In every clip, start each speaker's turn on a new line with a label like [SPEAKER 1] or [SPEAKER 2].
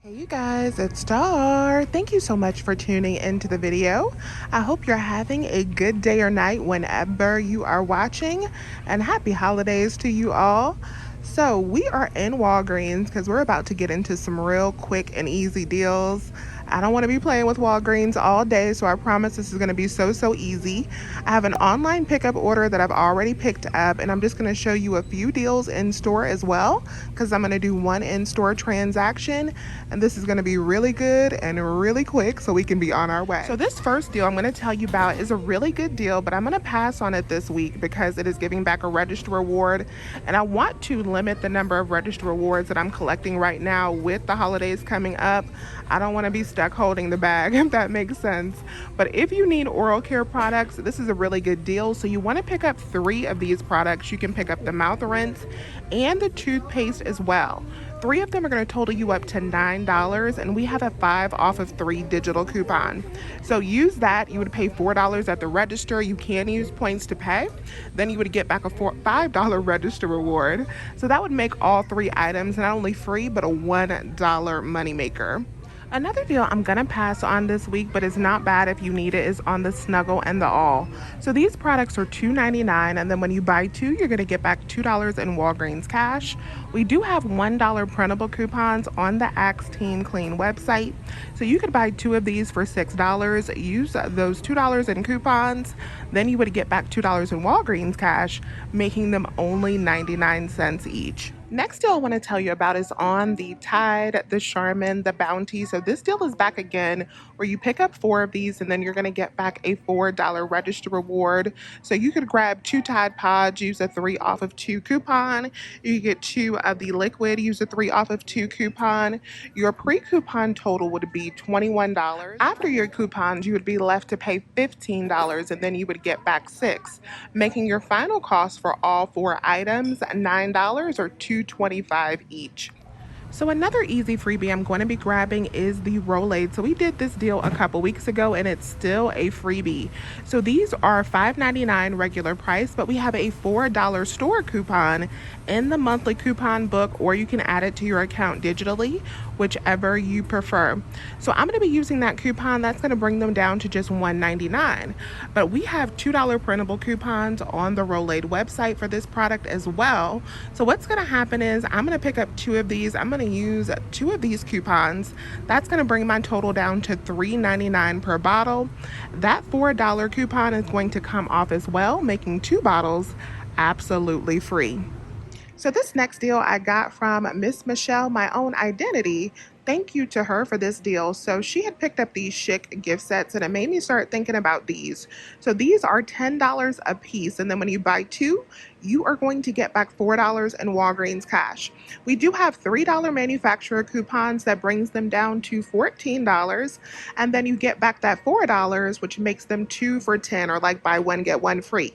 [SPEAKER 1] Hey you guys, it's Star. Thank you so much for tuning into the video. I hope you're having a good day or night whenever you are watching, and happy holidays to you all. So we are in Walgreens because we're about to get into some real quick and easy deals. I don't want to be playing with Walgreens all day, so I promise this is going to be so easy. I have an online pickup order that I've already picked up, and I'm just going to show you a few deals in store as well because I'm going to do one in-store transaction, and this is going to be really good and really quick so we can be on our way. So this first deal I'm going to tell you about is a really good deal, but I'm going to pass on it this week because it is giving back a register reward, and I want to limit the number of register rewards that I'm collecting right now with the holidays coming up. I don't want to be stuck holding the bag, if that makes sense. But if you need oral care products, this is a really good deal. So you want to pick up 3 of these products. You can pick up the mouth rinse and the toothpaste as well. 3 of them are going to total you up to $9, and we have a 5 off of 3 digital coupon. So use that. You would pay $4 at the register. You can use points to pay. Then you would get back a $5 register reward. So that would make all 3 items not only free, but a $1 moneymaker. Another deal I'm gonna pass on this week, but it's not bad if you need it, is on the Snuggle and the All. So these products are $2.99, and then when you buy 2, you're gonna get back $2 in Walgreens cash. We do have $1 printable coupons on the Axe Teen Clean website. So you could buy 2 of these for $6, use those $2 in coupons, then you would get back $2 in Walgreens cash, making them only 99 cents each. Next deal I want to tell you about is on the Tide, the Charmin, the Bounty. So this deal is back again where you pick up 4 of these and then you're going to get back a $4 register reward. So you could grab 2 Tide Pods, use a 3 off of 2 coupon. You get 2 of the liquid, use a 3 off of 2 coupon. Your pre-coupon total would be $21. After your coupons, you would be left to pay $15 and then you would get back 6, making your final cost for all 4 items $9 or $2.25 each. So another easy freebie I'm going to be grabbing is the Rolade. So we did this deal a couple weeks ago and it's still a freebie. So these are $5.99 regular price, but we have a $4 store coupon in the monthly coupon book, or you can add it to your account digitally, whichever you prefer. So I'm going to be using that coupon. That's going to bring them down to just $1.99. But we have $2 printable coupons on the Rolade website for this product as well. So what's going to happen is I'm going to pick up 2 of these. I'm going to use 2 of these coupons. That's going to bring my total down to $3.99 per bottle. That $4 coupon is going to come off as well, making 2 bottles absolutely free. So this next deal I got from Miss Michelle, My Own Identity. Thank you to her for this deal. So she had picked up these Chic gift sets and it made me start thinking about these. So these are $10 a piece, and then when you buy 2, you are going to get back $4 in Walgreens cash. We do have $3 manufacturer coupons that brings them down to $14, and then you get back that $4, which makes them 2 for $10, or like buy 1 get 1 free.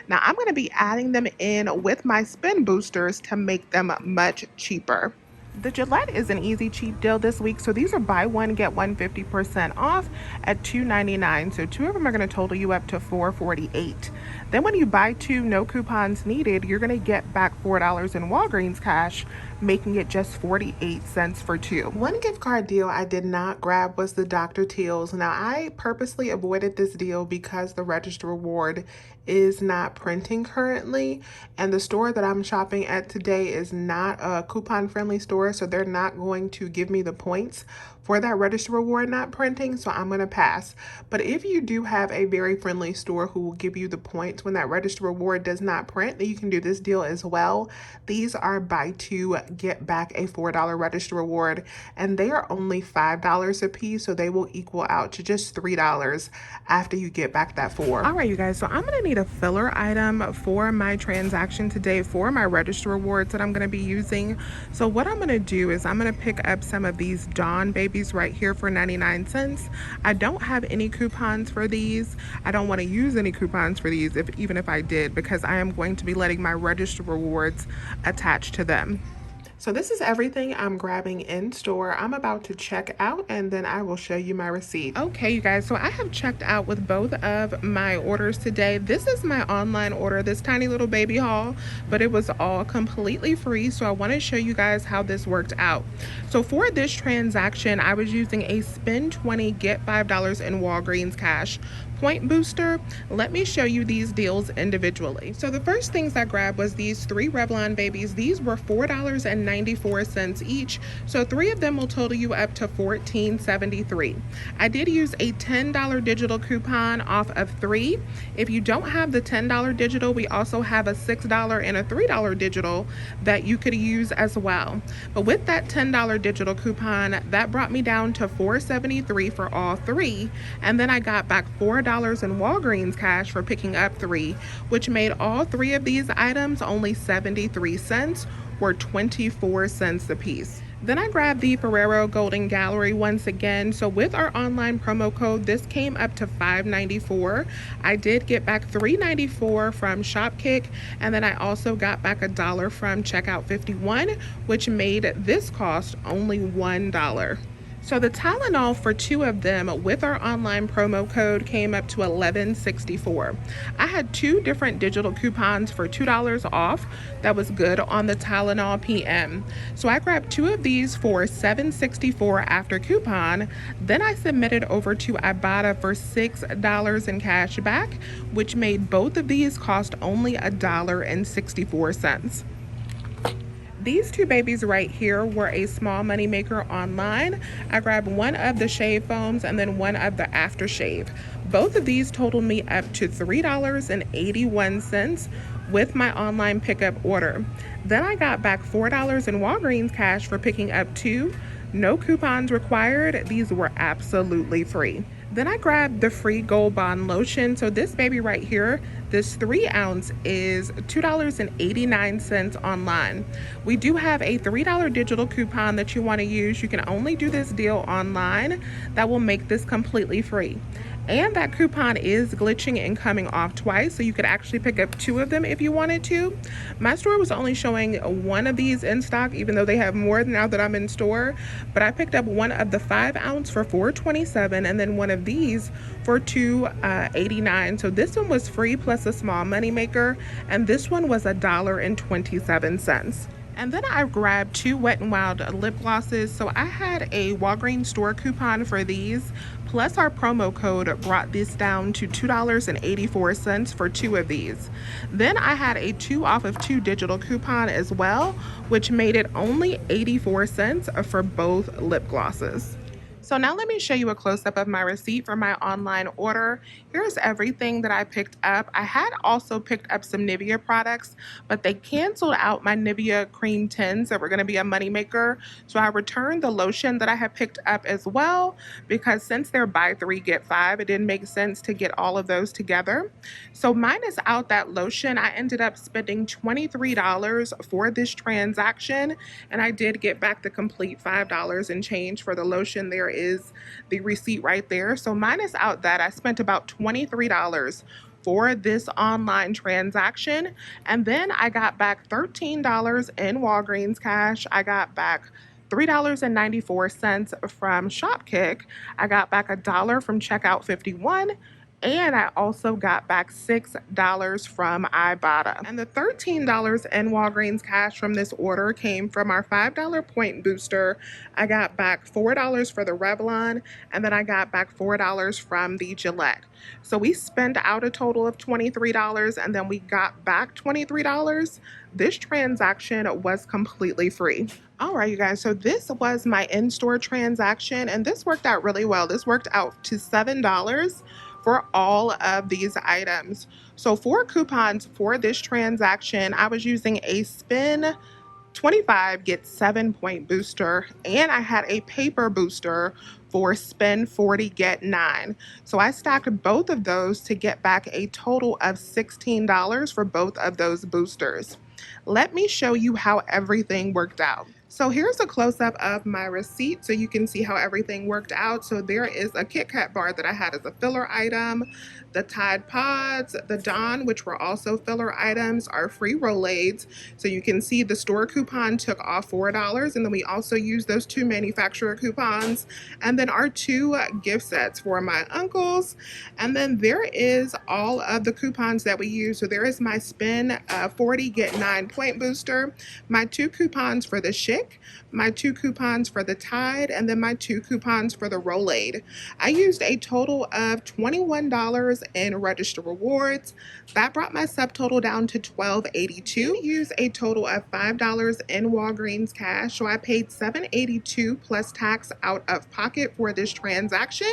[SPEAKER 1] Now I'm going to be adding them in with my spin boosters to make them much cheaper. The Gillette is an easy cheap deal this week. So these are buy 1 get 1 50% off at $2.99. So 2 of them are going to total you up to $4.48. Then when you buy 2, no coupons needed, you're going to get back $4 in Walgreens cash, making it just 48 cents for 2. One gift card deal I did not grab was the Dr. Teals. Now I purposely avoided this deal because the register reward is not printing currently, and the store that I'm shopping at today is not a coupon friendly store, so they're not going to give me the points for that register reward not printing, so I'm going to pass. But if you do have a very friendly store who will give you the points when that register reward does not print, then you can do this deal as well. These are buy 2 get back a $4 register reward, and they are only $5 a piece, so they will equal out to just $3 after you get back that 4. All right, you guys, so I'm going to need a filler item for my transaction today for my register rewards that I'm going to be using. So what I'm going to do is I'm going to pick up some of these Dawn Babies right here for 99 cents. I don't have any coupons for these. I don't want to use any coupons for these, even if I did, because I am going to be letting my register rewards attach to them. So this is everything I'm grabbing in store. I'm about to check out and then I will show you my receipt. Okay, you guys, so I have checked out with both of my orders today. This is my online order, this tiny little baby haul, but it was all completely free. So I want to show you guys how this worked out. So for this transaction, I was using a spend 20, get $5 in Walgreens cash point booster. Let me show you these deals individually. So the first things I grabbed was these 3 Revlon Babies. These were $4.94 each. So 3 of them will total you up to $14.73. I did use a $10 digital coupon off of 3. If you don't have the $10 digital, we also have a $6 and a $3 digital that you could use as well. But with that $10 digital coupon, that brought me down to $4.73 for all 3. And then I got back $4 in Walgreens cash for picking up 3, which made all 3 of these items only 73 cents or 24 cents a piece. Then I grabbed the Ferrero Golden Gallery once again. So with our online promo code, this came up to $5.94. I did get back $3.94 from Shopkick, and then I also got back $1 from Checkout 51, which made this cost only $1. So the Tylenol for 2 of them with our online promo code came up to $11.64. I had 2 different digital coupons for $2 off. That was good on the Tylenol PM. So I grabbed 2 of these for $7.64 after coupon. Then I submitted over to Ebates for $6 in cash back, which made both of these cost only $1.64. These 2 babies right here were a small money maker online. I grabbed one of the shave foams and then one of the aftershave. Both of these totaled me up to $3.81 with my online pickup order. Then I got back $4 in Walgreens cash for picking up 2. No coupons required. These were absolutely free. Then I grabbed the free Gold Bond lotion. So this baby right here, this 3 ounce is $2.89 online. We do have a $3 digital coupon that you want to use. You can only do this deal online. That will make this completely free. And that coupon is glitching and coming off twice, so you could actually pick up 2 of them if you wanted to. My store was only showing 1 of these in stock, even though they have more now that I'm in store. But I picked up one of the 5 ounce for $4.27, and then one of these for $2.89. So this one was free plus a small money maker, and this one was $1.27. And then I grabbed 2 Wet n Wild lip glosses. So I had a Walgreens store coupon for these, plus our promo code brought this down to $2.84 for 2 of these. Then I had a 2 off of 2 digital coupon as well, which made it only 84 cents for both lip glosses. So now let me show you a close-up of my receipt for my online order. Here's everything that I picked up. I had also picked up some Nivea products, but they canceled out my Nivea cream tins that were going to be a moneymaker. So I returned the lotion that I had picked up as well, because since they're buy 3, get 5, it didn't make sense to get all of those together. So minus out that lotion, I ended up spending $23 for this transaction, and I did get back the complete $5 and change for the lotion. There is the receipt right there. So minus out that, I spent about $23 for this online transaction, and then I got back $13 in Walgreens cash. I got back $3.94 from Shopkick. I got back $1 from Checkout 51. And I also got back $6 from Ibotta. And the $13 in Walgreens cash from this order came from our $5 point booster. I got back $4 for the Revlon, and then I got back $4 from the Gillette. So we spent out a total of $23, and then we got back $23. This transaction was completely free. All right, you guys, so this was my in-store transaction, and this worked out really well. This worked out to $7 for all of these items. So for coupons for this transaction, I was using a spin 25 get 7 point booster, and I had a paper booster for spend 40 get 9. So I stacked both of those to get back a total of $16 for both of those boosters. Let me show you how everything worked out. So here's a close-up of my receipt so you can see how everything worked out. So there is a Kit Kat bar that I had as a filler item, the Tide Pods, the Dawn, which were also filler items, our free Rolaids. So you can see the store coupon took off $4, and then we also used those two manufacturer coupons, and then our two gift sets for my uncles. And then there is all of the coupons that we use. So there is my spin 40 get 9 point booster, my two coupons for the Chic, my two coupons for the Tide, and then my two coupons for the Rolade. I used a total of $21 in register rewards. That brought my subtotal down to $12.82. I used a total of $5 in Walgreens cash, so I paid $7.82 plus tax out of pocket for this transaction.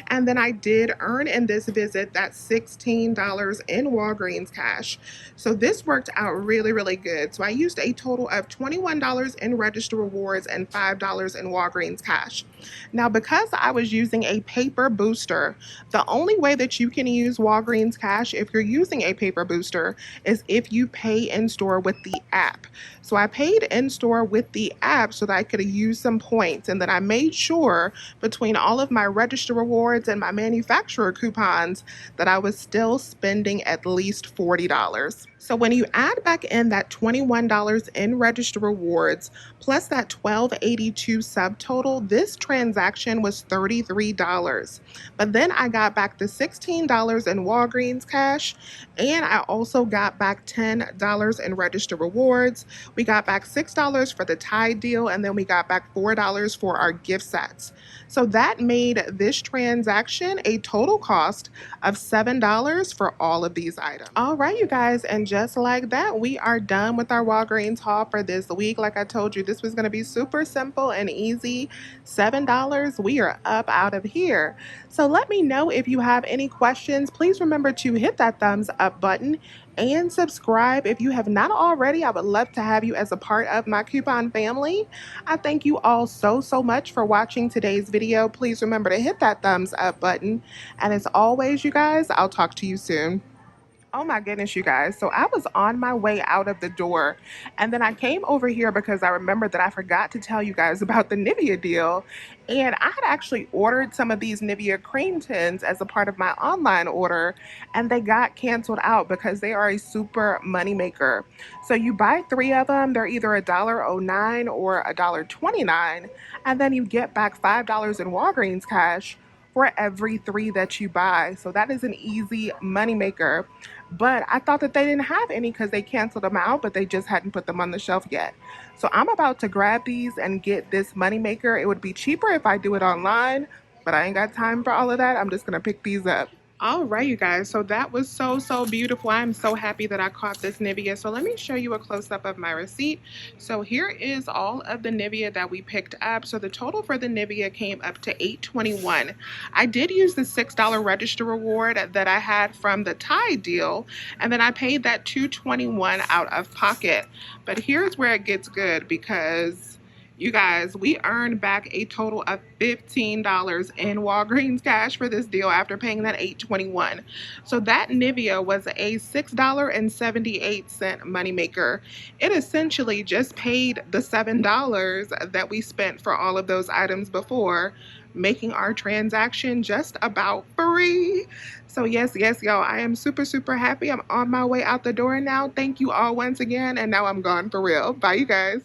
[SPEAKER 1] And then I did earn in this visit that $16 in Walgreens cash. So this worked out really, really good. So I used a total of $21 in register rewards and $5 in Walgreens cash. Now, because I was using a paper booster, the only way that you can use Walgreens cash if you're using a paper booster is if you pay in store with the app. So I paid in store with the app so that I could use some points, and then I made sure between all of my register rewards and my manufacturer coupons that I was still spending at least $40. So when you add back in that $21 in register rewards plus that $12.82 subtotal, this transaction was $33. But then I got back the $16 in Walgreens cash, and I also got back $10 in register rewards. We got back $6 for the Tide deal, and then we got back $4 for our gift sets. So that made this transaction a total cost of $7 for all of these items. All right, you guys, and just like that, we are done with our Walgreens haul for this week. Like I told you, this was going to be super simple and easy. $7, we are up out of here. So let me know if you have any questions. Please remember to hit that thumbs up button and subscribe if you have not already. I would love to have you as a part of my coupon family. I thank you all so much for watching today's video. Please remember to hit that thumbs up button. And as always, you guys, I'll talk to you soon. Oh my goodness, you guys. So I was on my way out of the door, and then I came over here because I remembered that I forgot to tell you guys about the Nivea deal. And I had actually ordered some of these Nivea cream tins as a part of my online order, and they got canceled out because they are a super moneymaker. So you buy three of them, they're either $1.09 or $1.29, and then you get back $5 in Walgreens cash for every three that you buy. So that is an easy moneymaker. But I thought that they didn't have any because they canceled them out, but they just hadn't put them on the shelf yet. So I'm about to grab these and get this moneymaker. It would be cheaper if I do it online, but I ain't got time for all of that. I'm just gonna pick these up. All right, you guys, so that was so beautiful. I'm so happy that I caught this Nivea. So let me show you a close-up of my receipt. So here is all of the Nivea that we picked up. So the total for the Nivea came up to $8.21. I did use the $6 register reward that I had from the Tide deal, and then I paid that $2.21 out of pocket. But here's where it gets good, because you guys, we earned back a total of $15 in Walgreens cash for this deal after paying that $8.21. So that Nivea was a $6.78 moneymaker. It essentially just paid the $7 that we spent for all of those items before, making our transaction just about free. So yes, y'all, I am super happy. I'm on my way out the door now. Thank you all once again, and now I'm gone for real. Bye, you guys.